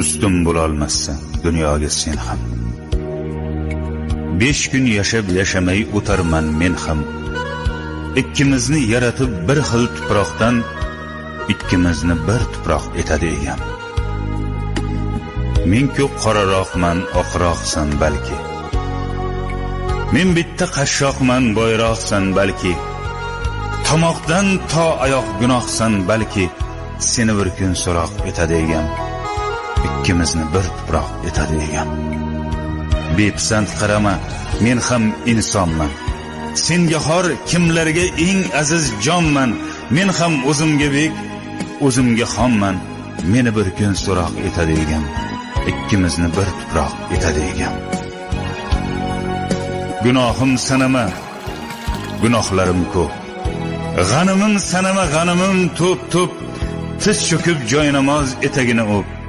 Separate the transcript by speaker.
Speaker 1: ustun bo'lolmassan dunyoga sen ham. 5 kun yashab yashamay o'tarman men ham. Ikkimizni yaratib bir xil tuproqdan, ikkimizni bir tuproq etadi egam. Men ko'p qoraroqman, oqroqsan balki. Men bitta qashshoqman, boyroqsan balki. Tomoqdan to oyoq gunohsan balki. Seni bir kun so'roq etadi egam. Ikkimizni bir tuproq etadi egam. Bepisand qarama, men ham insonman. Senga xor kimlarga eng aziz jonman. Men ham o'zimga bek, o'zimga xonman. Meni bir kun so'roq etadi egam. Ikkimizni bir tuproq etadi egam. Gunohim sanama, gunohlarim ko'p. G'animim sanama, g'animim to'p-to'p. Tiz cho'kib joynamoz etagini o'p.